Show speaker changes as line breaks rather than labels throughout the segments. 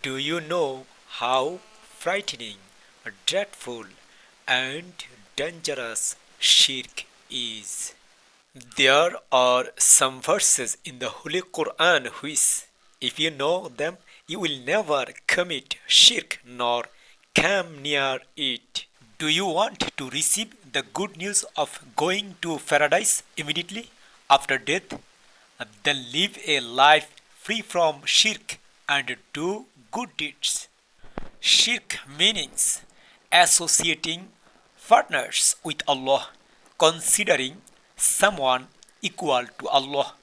Do you know how frightening, dreadful, and dangerous shirk is? There are some verses in the Holy Quran which, if you know them, you will never commit shirk nor come near it. Do you want to receive the good news of going to paradise immediately after death? Then live a life free from shirk and do good deeds. Shirk meanings associating partners with Allah, considering someone equal to Allah,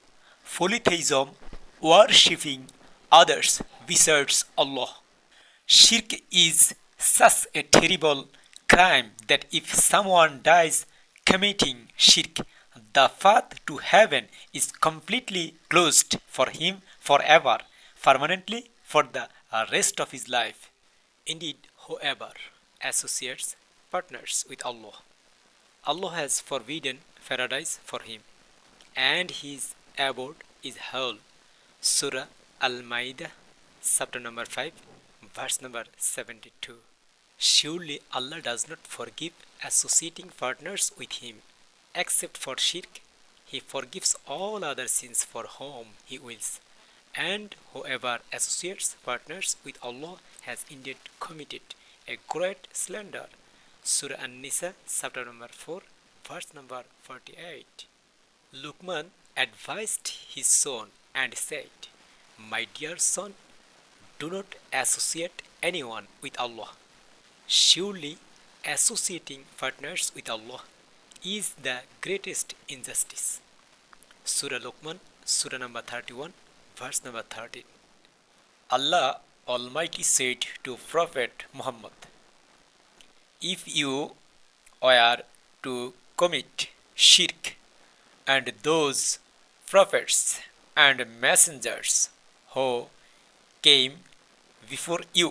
polytheism, worshipping others besides Allah. Shirk is such a terrible crime that if someone dies committing shirk, the path to heaven is completely closed for him forever, permanently for the rest of his life. Indeed, whoever associates partners with Allah, Allah has forbidden paradise for him, and his abode is hell. Surah Al Ma'idah, chapter number 5, verse number 72. Surely Allah does not forgive associating partners with Him except for shirk. He forgives all other sins for whom He wills. And whoever associates partners with Allah has indeed committed a great slander. Surah An-Nisa, chapter number 4, verse number 48. Luqman advised his son and said, "My dear son, do not associate anyone with Allah. Surely associating partners with Allah is the greatest injustice." Surah Luqman, Surah number 31, verse number 13. Allah Almighty said to Prophet Muhammad, "If you were to commit shirk, and those prophets and messengers who came before you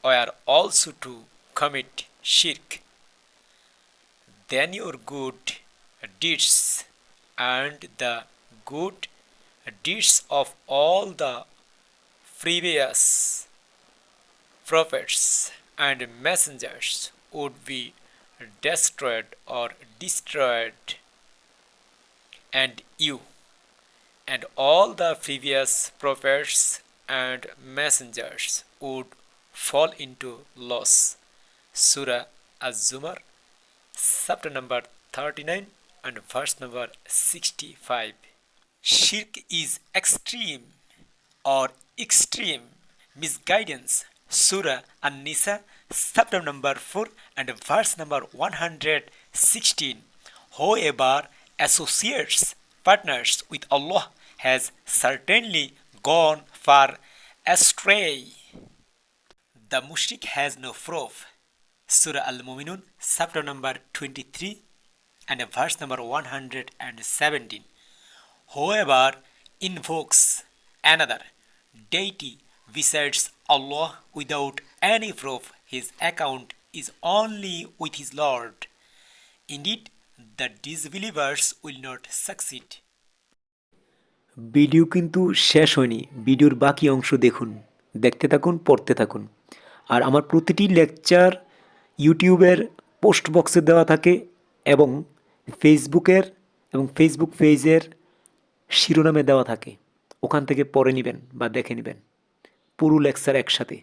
were also to commit shirk, then your good deeds and the good deeds of all the previous prophets and messengers would be destroyed or destroyed, and you and all the previous prophets and messengers would fall into loss." Surah Az-Zumar, chapter number 39 and verse number 65. Shirk is extreme or extreme misguidance. Surah An-Nisa, chapter number 4 and verse number 116. Whoever associates partners with Allah has certainly gone far astray. The mushrik has no proof. Surah Al-Muminun, chapter number 23 and verse number 117. Whoever invokes another deity besides Allah without any proof, his account is only with his Lord. Indeed, the disbelievers will not succeed.
Video কিন্তু শেষ হয়নি, ভিডিওর বাকি অংশ দেখুন, দেখতে থাকুন, পড়তে থাকুন। আর আমার প্রতিটি লেকচার ইউটিউবের পোস্ট বক্সে দেওয়া থাকে এবং ফেসবুকের এবং ফেসবুক পেজের শিরোনামে দেওয়া থাকে, ওখান থেকে পড়ে নেবেন বা দেখে নেবেন পুরো লেকচার একসাথে।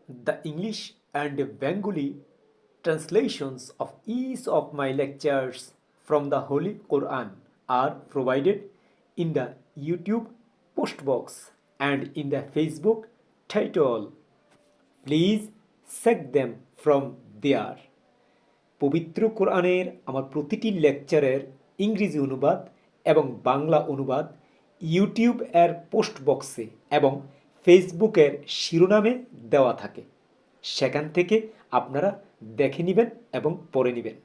The English and Bengali translations of each of my lectures from the Holy Quran are provided in the YouTube post box and in the Facebook title. Please check them from there. পবিত্র কোরআনের আমার প্রতিটি লেকচারের ইংরেজি অনুবাদ এবং বাংলা অনুবাদ YouTube এর পোস্ট বক্সে এবং ফেসবুকের শিরোনামে দেওয়া থাকে। সেখান থেকে আপনারা দেখে নেবেন এবং পড়ে নেবেন।